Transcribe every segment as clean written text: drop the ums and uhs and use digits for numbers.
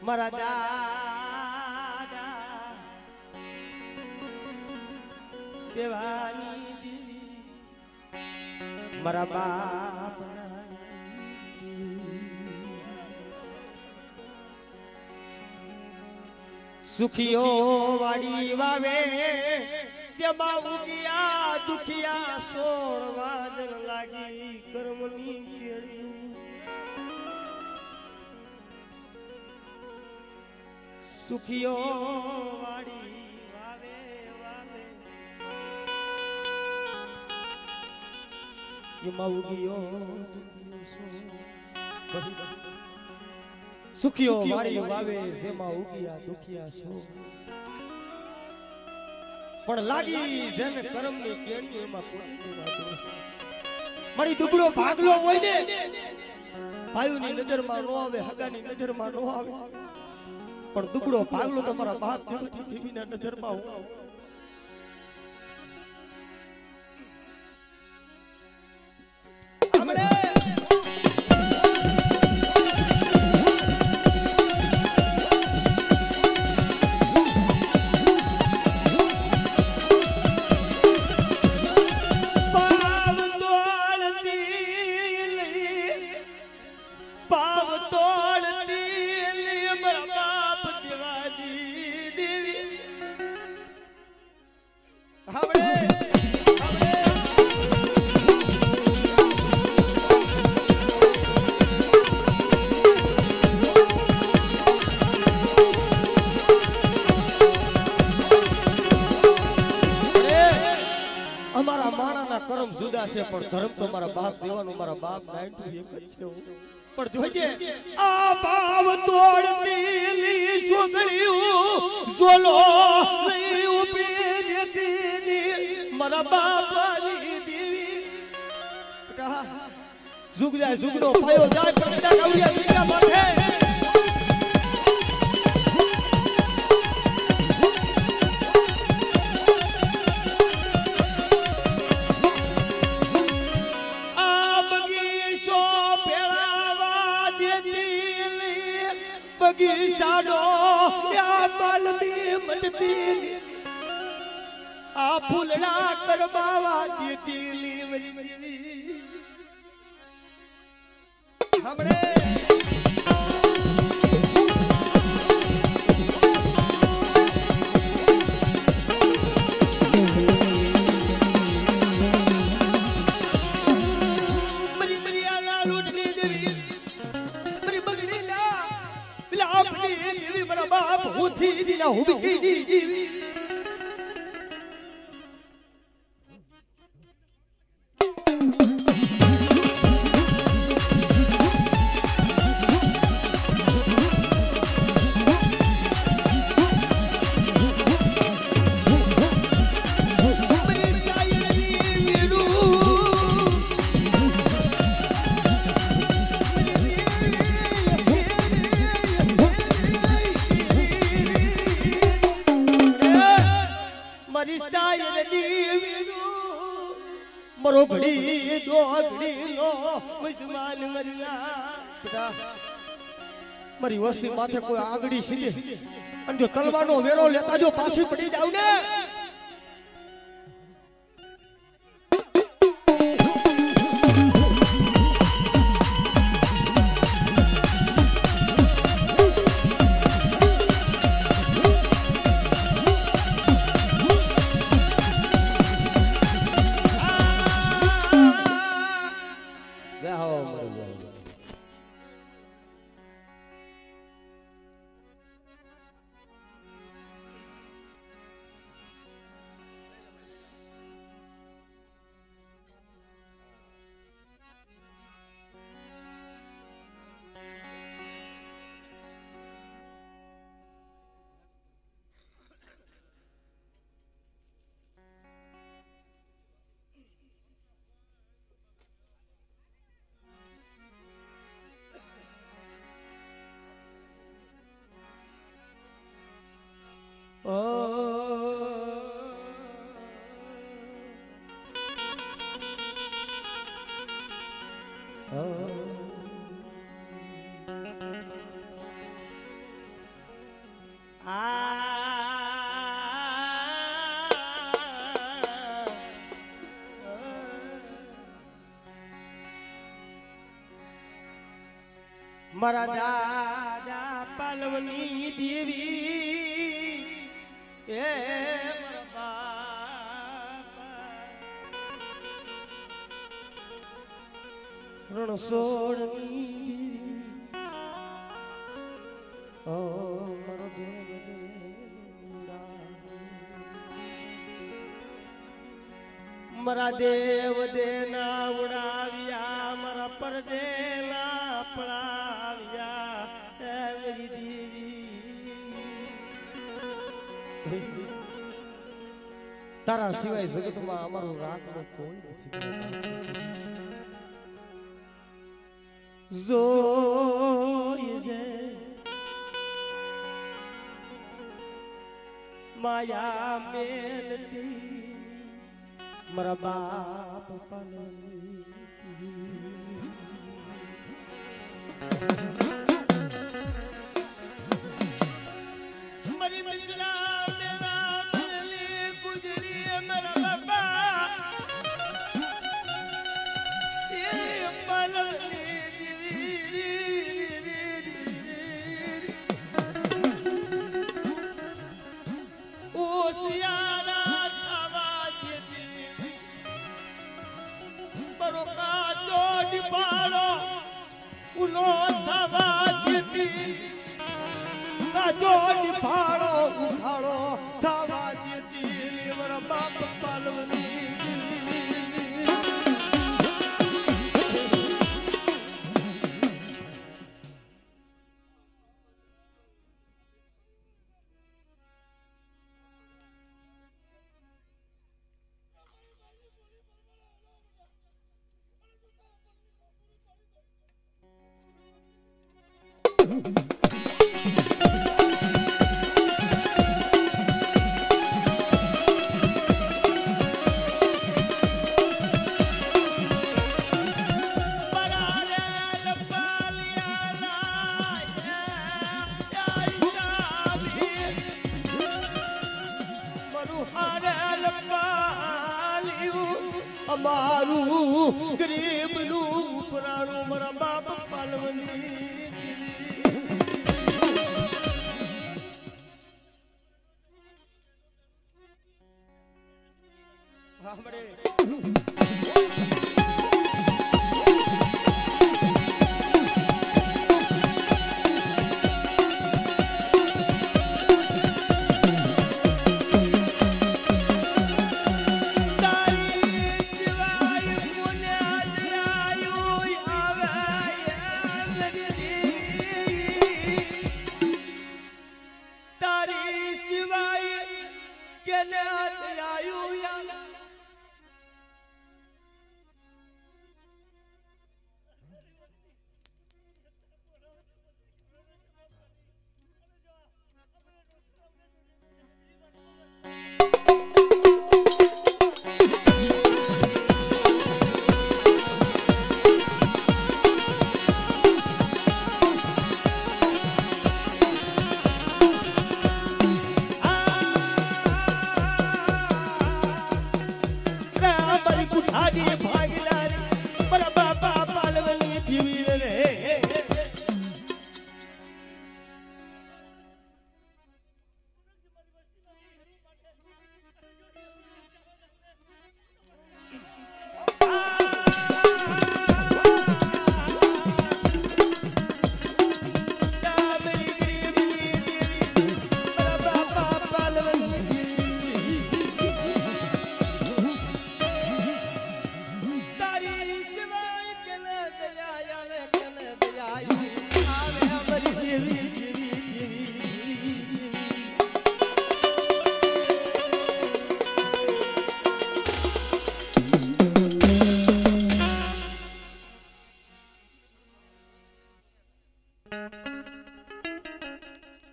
મારા દાદા દેવાની દીવી મારા બાપ સુખીઓ વાડી વાવે તેમાં ઉગિયા દુખિયા સોળવા જન લાગી કર્મની કેળી સુખીઓ વાડી વાવે વાવે એમાં ઉગિયો સુખીઓ વાડી વાવે જેમાં ઉગિયા દુખિયા સો પણ લાગી જેને કર્મની કેણી એમાં કોઈ વાત મારી દુબળો ભાગલો હોય ને ભાઈઓની નજરમાં નો આવે હગાની નજરમાં નો આવે પણ દુબળો ભાગલો તમારા બાપ દેવીના નજરમાં હું કરમ જુદા છે પણ ધર્મ તો મારા બાપ દેવાનો મારા બાપ 91 એક જ છે પણ જોઈજે આ ભાવ તોડતી લી સુગળ્યું ઝોલો લઈ ઉભી જતી મારા બાપની દેવી બેટા ઝુગ જાય ઝુગડો પાયો જાય પણ કાવડિયા બીજા માથે બગીચાનો યા માલતી મટતી આ ફૂલડા કરવાવા દેતી હમણે મરો ઘડી દોગડી નો મજમાન મરિયા મારી વસ્તી માથે કોઈ આગડી સીધે અને જો તલવાનો વેરો લેતા જો પાછી પડી જાવ ને મારા દાદા પાલવની દેવી એ રણછોડની મારો મારા દેવ દેના ઉડાવ્યા મારા પરદેના પડાવ્યા તારા સિવાય જગતમાં અમારું રાખનો કોઈ નથી જોઈ માયા મેલતી મારા બાપ પાલની મરી મિશ્રા મેરા મેલી ગુજરી મારા બાપા એ પાલની ઉનો થવા જેતી કાજો નિફાળો ઉઠાળો થવા જેતી મારા બાપ પાલવની અમારું ગરીબનું પુરાણું મારા બાપ પાલવની સાંભળે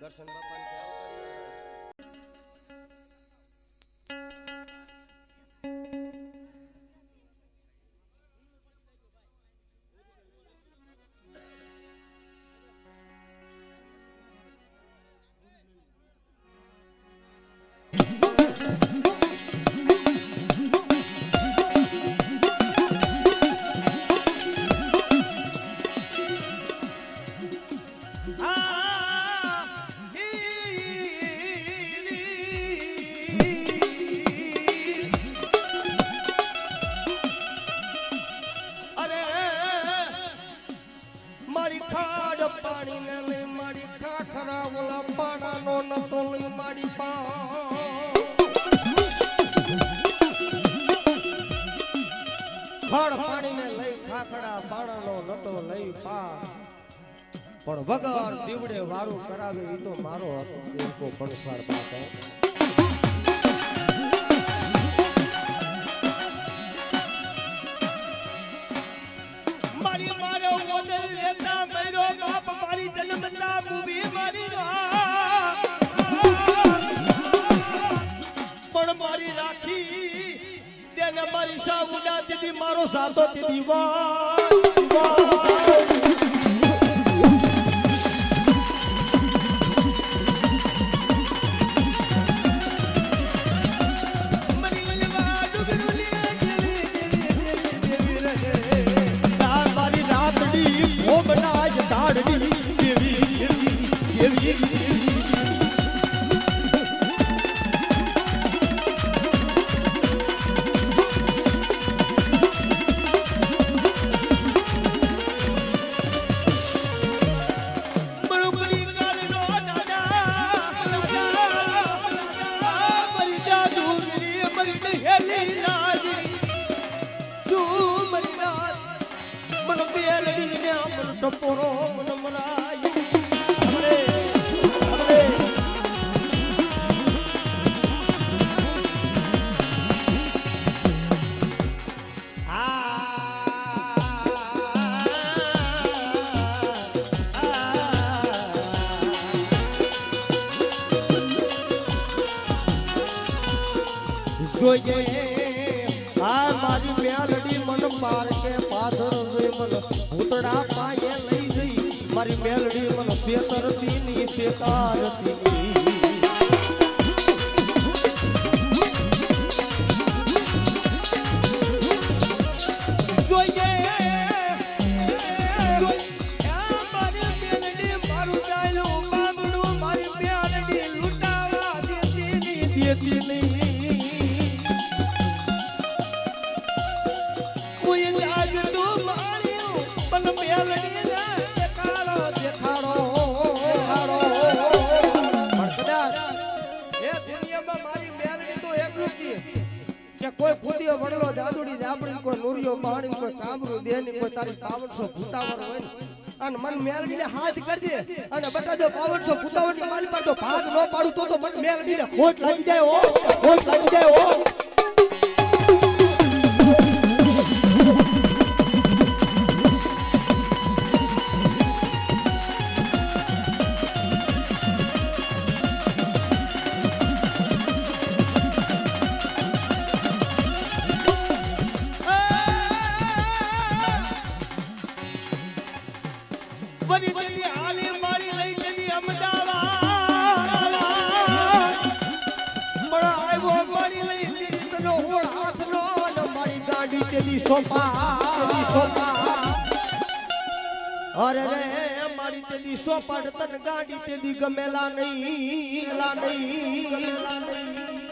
દર્શન બાપાને આવતા પણ વગર દીવડે વારું કરાવે એ તો મારો હતો પડસાર પાછો મારી મારો ઓદર લેતા મેરો બાપ મારી જન્મતા મૂવી મારી પણ મારી રાખી તેને મારી સાઉડા દીદી મારો સાતો દીદી વાહ ટપોરો મનમરાય हमरे જોઈએ આ મારી મેલડી મન પાર કે પાદર મન ભૂતડા પાયે લઈ જઈ મારી મેલડી મન ફેસરતી ની ફેસારતી જોઈએ મારી મેલડી મારું ચાલ્યું બાબડું મારી મેલડી લૂંટાવા દેતી નહીં કોઈ ભૂતિયો વડલો જાદુડી જાબડી કોઈ નુરિયો પાણી કોઈ કામરું દેની કોઈ તારી પાવડસો ભૂતાવર હોય અને મન મેલડીને હાથ કરજે અને બટા જો પાવડસો ભૂતાવરની મારી પર તો ભાગ ન પાડું તો મન મેલડીને ખોટ લાગી જાય હો ખોટ લાગી જાય હો અરે રે મારી તેદી સોપાડ તન ગાડી તેદી ગમેલા નહીં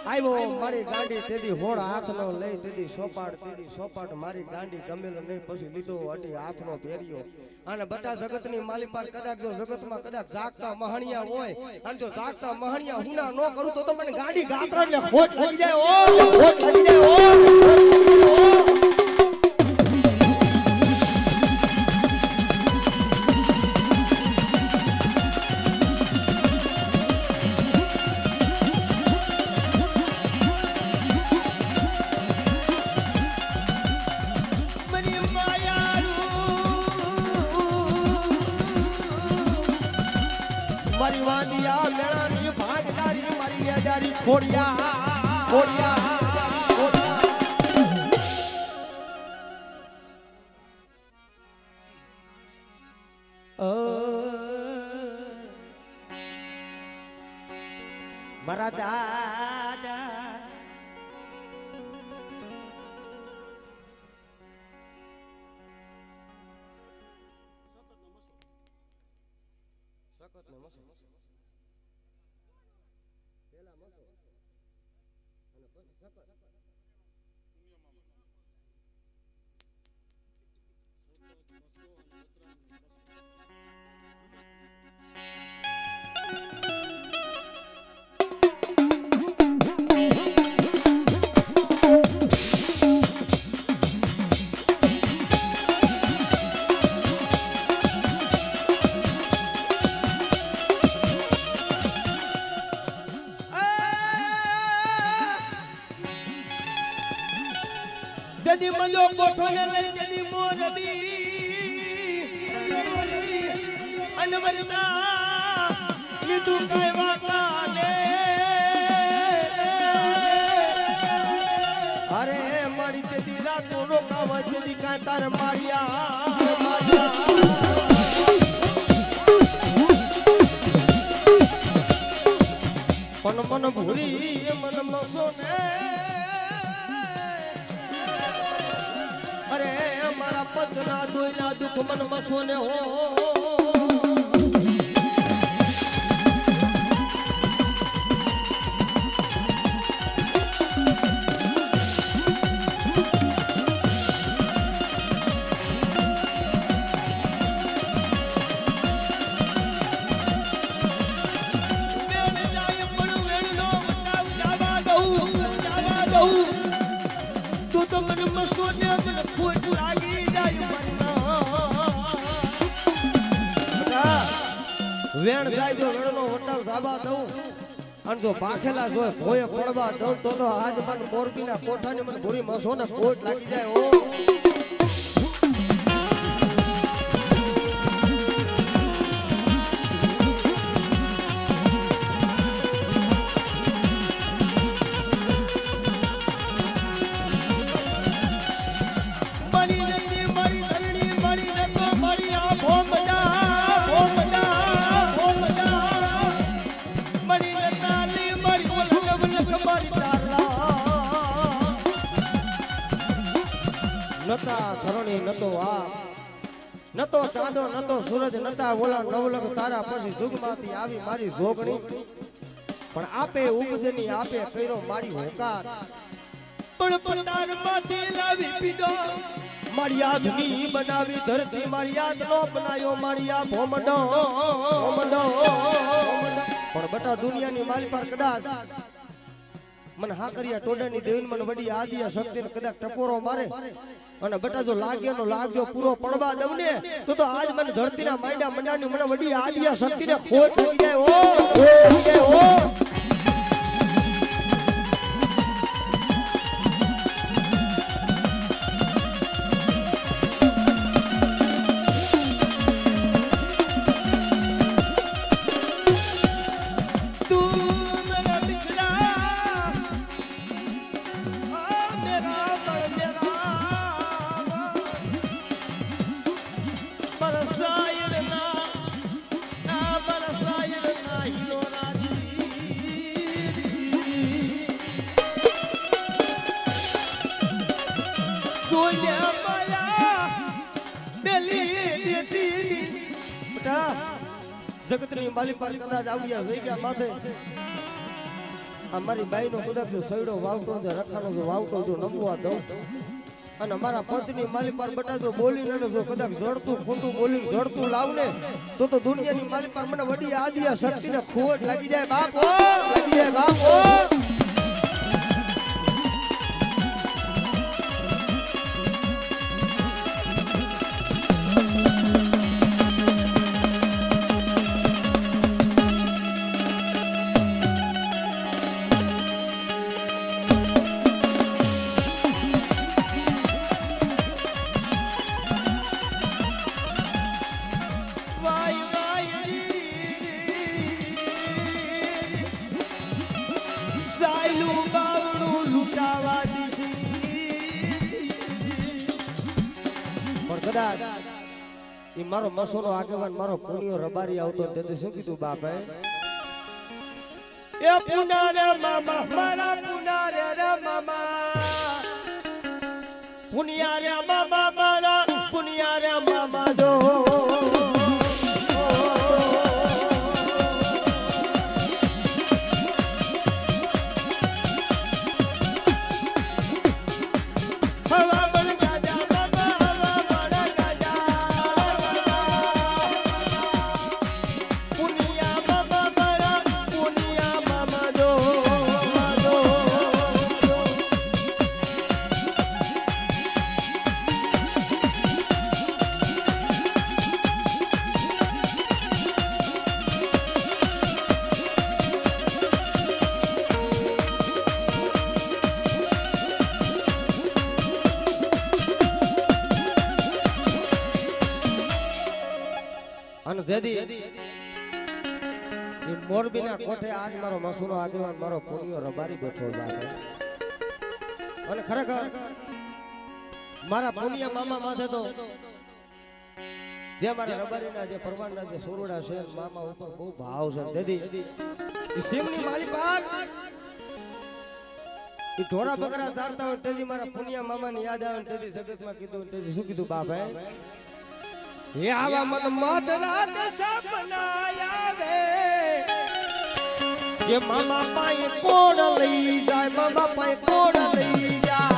આવ્યો મારી ગાડી તેદી હોળ હાથનો લઈ તેદી સોપાડ મારી ગાડી ગમેલો નહીં પછી લીધો અટી હાથનો પહેર્યો અને બટા જગતની માલી પર કદાચ જો જગતમાં કદાચ જાગતા મહણિયા હોય અને જો જાગતા મહણિયા હુના ન કરું તો મને ગાડી ગાત્રને ખોટ લાગી જાય ઓ ખોટ લાગી જાય ઓ મારી વાંદિયા મેળાની ભાગદારી મારી નેજારી ખોડિયા મારા દાદા કદી મજો કોઠોને લઈ જતી મોરબી અનવરતા લીધું કઈ વાતાને અરે મારી તેદી રાતો રોકાવા જેદી કાંઈ તાર મારિયા પણ મન ભૂરી મન મસો ને અરે મારા પંચના દોયના દુઃખ મન મસો ને હો વેણ જાય જો વેણનો વટાવ સાબા દઉં અને જો પાખેલા જો ભોય પડવા દઉં તો આજ મને મોરબીના કોઠાની મને ભૂરી મસો ને કોટ લાગી જાય ઓ નતા ધરણી નતો આ નતો ચાંદો નતો સૂરજ નતા ઓલા નવલખ તારા પછી જુગમાંથી આવી મારી જોગણી પણ આપે ઉગજની આપે કર્યો મારી હોકાર પણ પતારમાંથી લાવી પીડો મારી યાદની બનાવી ધરતી મારી યાદ નો બનાયો મારી આ ભોમડો પણ બટા દુનિયાની મારી પર કદાચ મને હાકરિયા ટોડાની દેવીન મને વડી આદિયા શક્તિને કદાચ ટકોરો મારે અને બટા જો લાગ્યો લાગ્યો પૂરો પડવા દઉં ને તો આજ મને ધરતીના માયડા મંડાની મને વડી આદિયા શક્તિને ખોટ થઈ જાય ઓ જગતની માલી પર કદાચ આવ્યા થઈ ગયા માથે અમારી બાઈનો કદાચ સૈડો વાવટો છે રખાનો જો વાવટો જો નમવા દઉં અને અમારા પંચની માલી પર બટા જો બોલીને જો કદાચ જડતું ખોટું બોલીને જડતું લાવને તો દુનિયાની માલી પર મને વડી આદિયા શક્તિને ખોટ લાગી જાય બાપો લાગી જાય બાપો કદાચ ઈ મારો મસોનો આગેવાન મારો પુણ્યો રબારી આવતો તે શું કીધું બાપે એ પુના રે મામા મારા પુના રે મામા પુનિયા રે મામા મારા પુનિયા રે મામા જો જેદી એ મોરબીના કોઠે આજ મારો મસૂનો આગેવાન મારો પુણ્યો રબારી બેઠો છે અને ખરેખર મારા પુણ્ય મામા માથે તો જે મારા રબારીના જે પરવાનના જે સોરડા છે મામા ઉપર બહુ ભાવ છે જેદી એ સિમની મારી પાર એ ઢોરા બકરા ચારતા હોય તેથી મારા પુણ્ય મામાની યાદ આવે તેથી સદસ્યમાં કીધું તેથી શું કીધું બાપ હે આવા મન મત રાત સપના આવે કે મામા પાએ કોણ લઈ જાય મામા પાએ કોણ લઈ જાય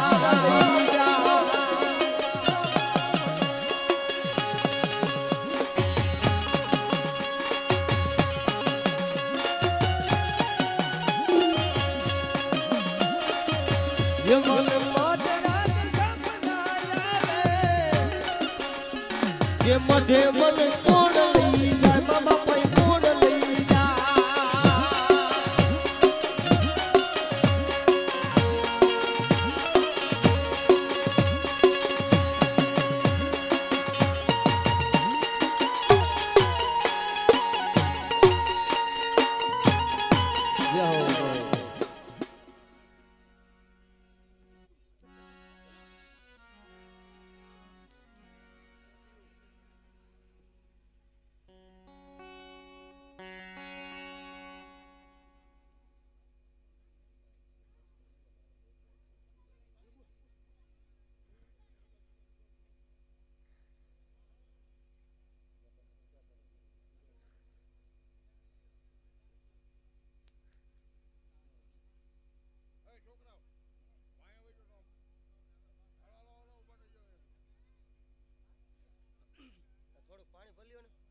ये मढे मन कोण लई जाय मामा पाई कोण लई થોડું પાણી ભલ્યો ને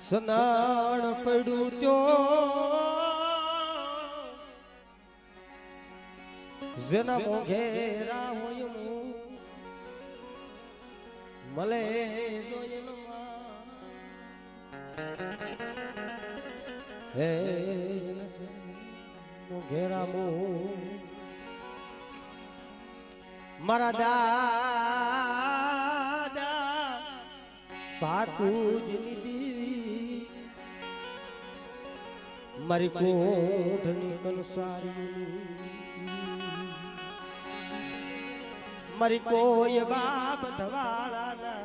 સનાણ પડ્યું ચો જેના મોઘેરા હોય મલે હે મોઘેરા મો મારા દાદા ભાતુજી મારી કોઠની કંસારી મારી કોઈ બાપ ધવાળા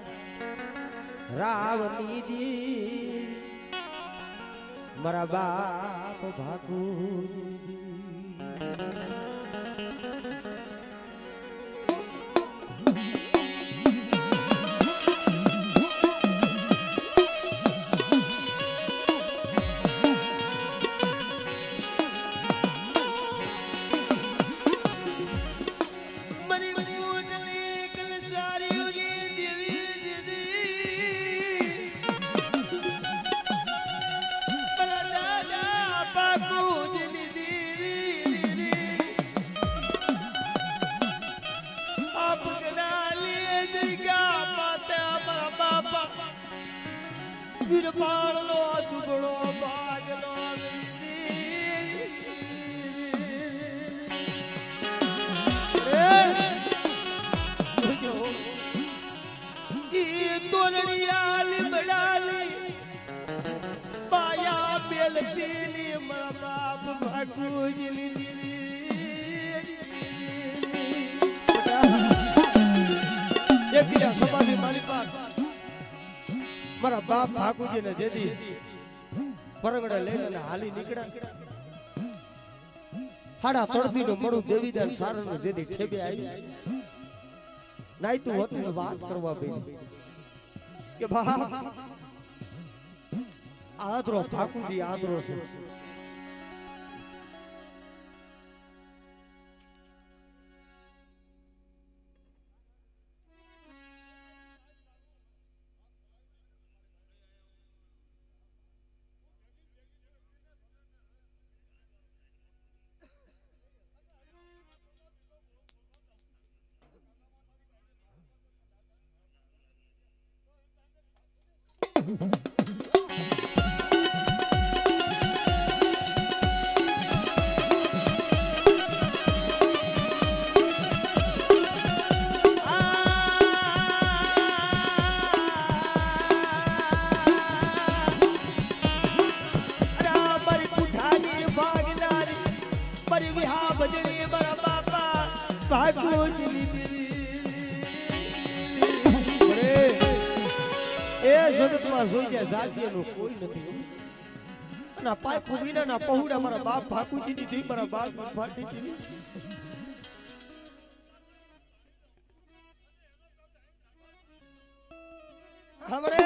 રાવતીજી મારા બાપ ભાગુજી સુરપાળનો દુબળો બાગલો તોરણિયાલી બડાલી પાયા બેલતીની મારા બાપ ભાગુજીની એક દિન સમાધિ મારી પાર મારા બાપ ઠાકુરજીને જેદી પરગડે લઈને હાલી નીકળ્યા હાડા તળપીનું મળું દેવીદાર સારનું જેદી ઠેબે આવી નાઈતું હતું વાત કરવા બેઠી કે બાપ આદરો ઠાકુરજી આદરો છે જોઈ જાય જાતિયાનું કોઈ નથી અને પાય કુવીના પહોડા મારા બાપ ઠાકુરજીની થી મારા બાપ ફાટીની हमरे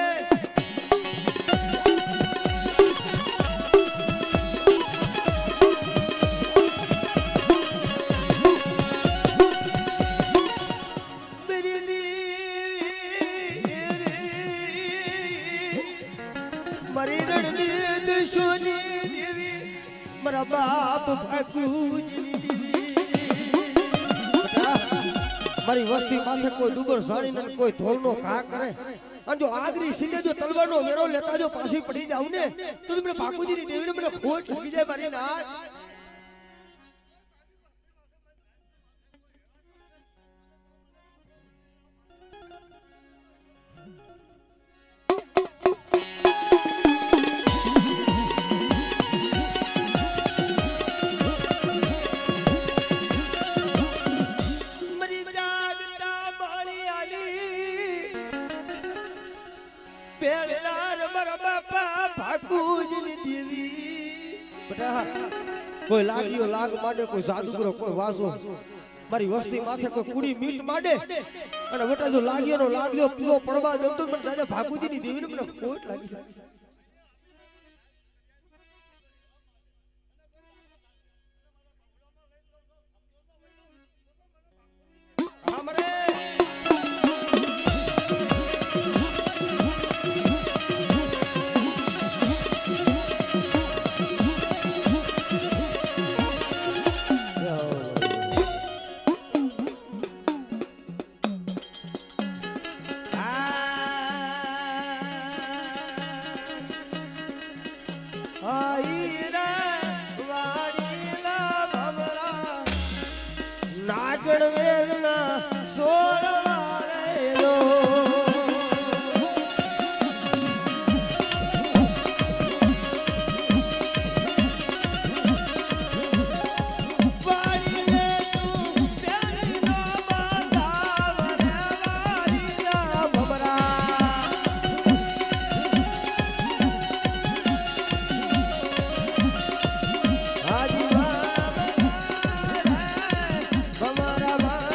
મારા બાપ મારી વસ્તી માથે કોઈ ડુબર સારી ને કોઈ ધોળનો ઘા કરે અને જો આગરી સીધે જો તલવારનો વેરો લેતા જો પાછી પડી જાવ ને તો મને બાપુજીની દેવીને મને ખોટ લાગી જાય મારી ના કોઈ લાગ્યો લાગ માંડે કોઈ જાદુગરો કોઈ વાસો મારી વસ્તી માથે કોઈ કુડી મીટ માંડે અને વટા જો લાગ્યો પીવો પડવા જતો મને દાદા ભાગુજીની દેવીને મને ખોટ લાગી Baba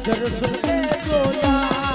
દર્શન લે જોયા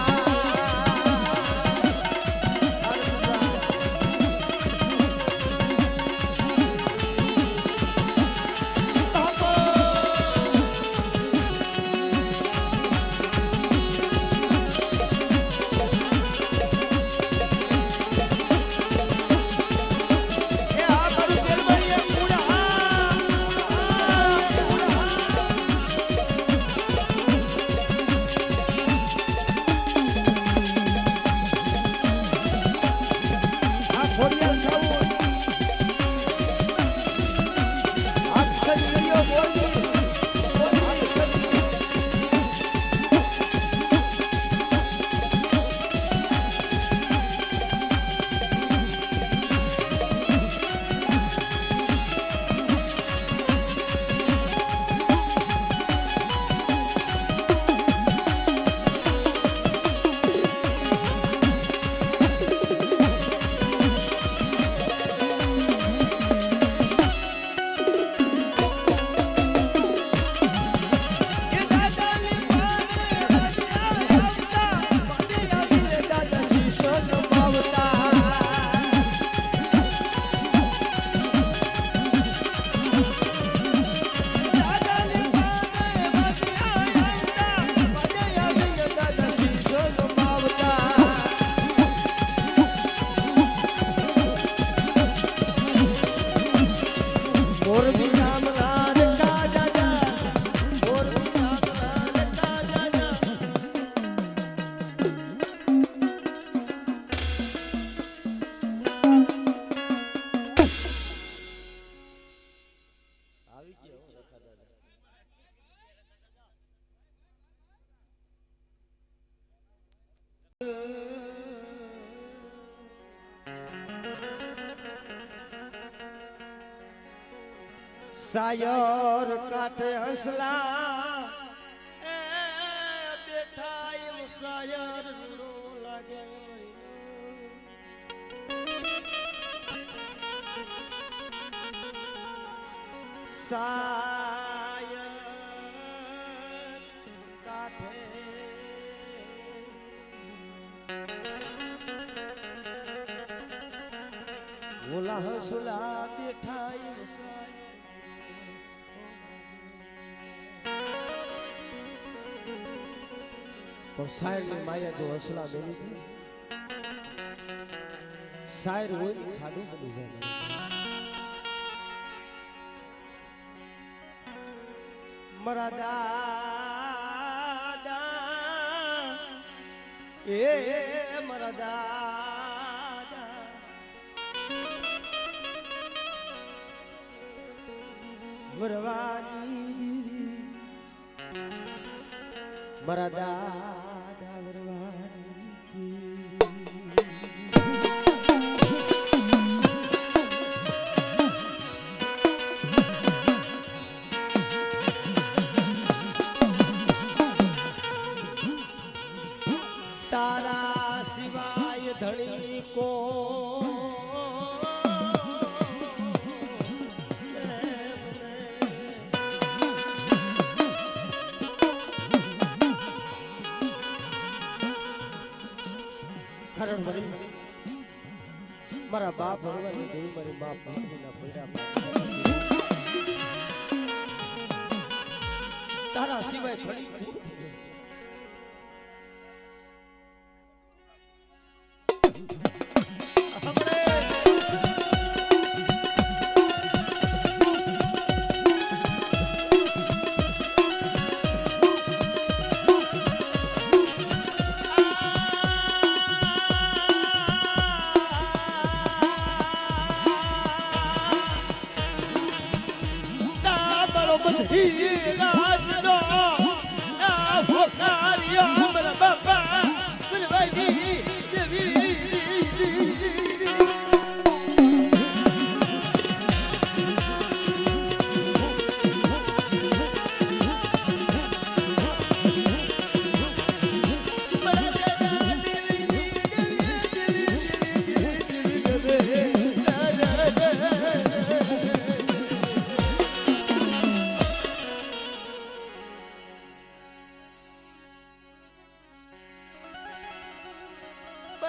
સાયર કાઠે હસલા એ બેઠા એમ સાયર નો લાગે સાયર કાઠે ઓલા હસલા બેઠા એમ સાયર તો શાયર ની માયા જો હસલા બેરી શાયર હોય ખાડું બની જાય મારા દાદા એ મારા દાદા વરવાની મારા દાદા વરવાની તારા સિવાય ધણી કો મારા બાપ ભગવાન દેવ મારી બાપ ભગવાનના પડ્યા તારા સિવાય ધણી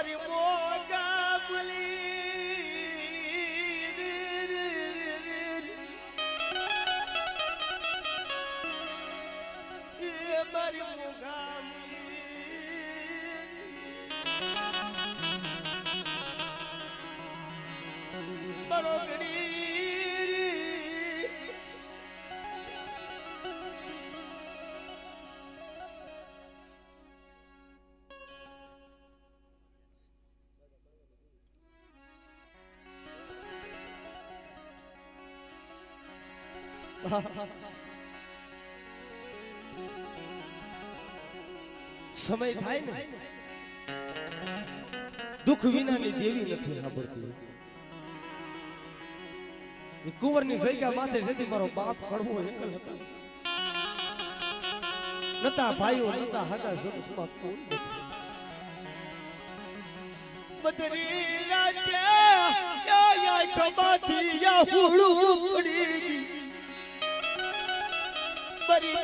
મારી મોગા બોલી એ મારી મોગા બરોગડી સમય થાય ને દુઃખ વિનાની દેવી નથી સાંભળતી. કુંવરની જગ્યા માથે જેથી મારો બાપ કડવો એકલ હતો. નતા ભાઈઓ નતા હાડા જગતમાં કોઈ નથી. બદરી રાતે યા ખબાથી યા હુળું પડી બરી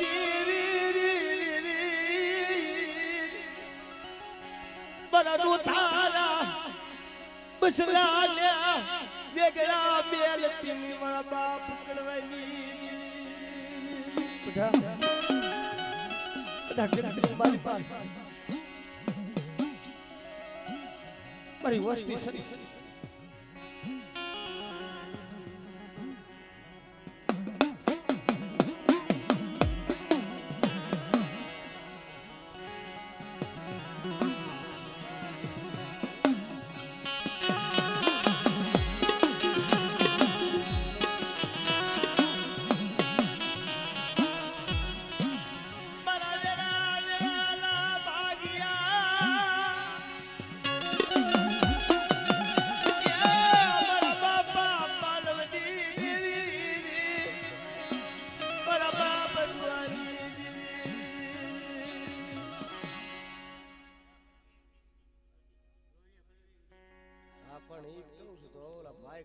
બરાડું તારા બસલા લે વેગળા બેલ તીની મારા બાપ કડવાની બધા કેટલી મારી પાસે મારી વસ્તી સરી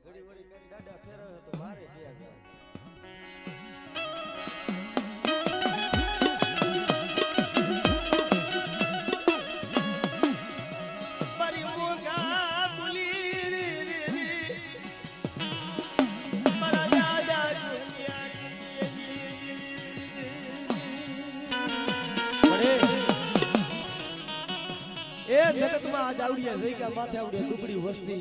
ઘડી વળી કરી દાડા ફેરવે તો મારે ગયા મારી મોગા બોલી મારા દાદા એ જગતમાં આજ આવડિયા જગ્યા માથે આવડિયા ડુબડી વસ્તી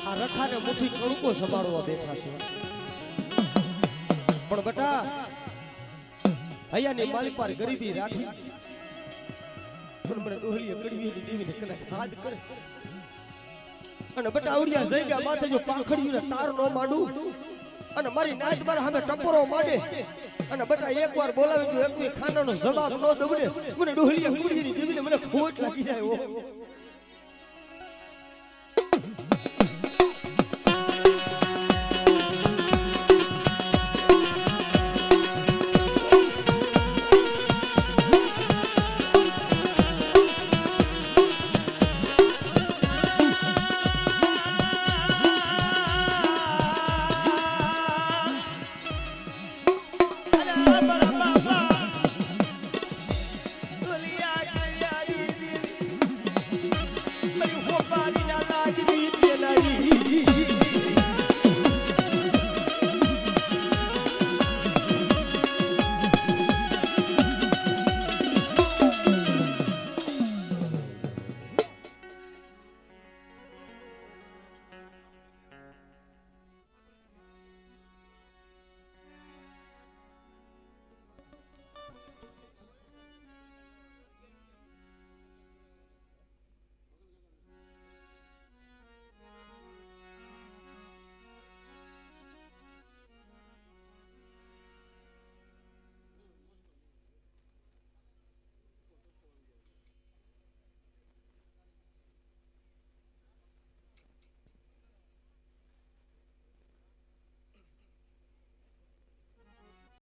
આ રખાને મુઠ્ઠી કડકો સંભાળવા બેઠા છે. પણ બટા હૈયાની માલી પર ગરીબી રાખી પણ મને ડોહલીએ કડવીની દેવીને કદાચ હાથ કરે અને બટા આવડિયા જગ્યા માથે જો પાંખડીને તાર નો માંડું અને મારી નાત મારા સામે ટપરો માંડે અને બટા એકવાર બોલાવી જો એક ખાનાનો જવાબ ન દઉં ને મને ડોહલીએ કડવીની દેવીને મને ખોટ લાગી જાય.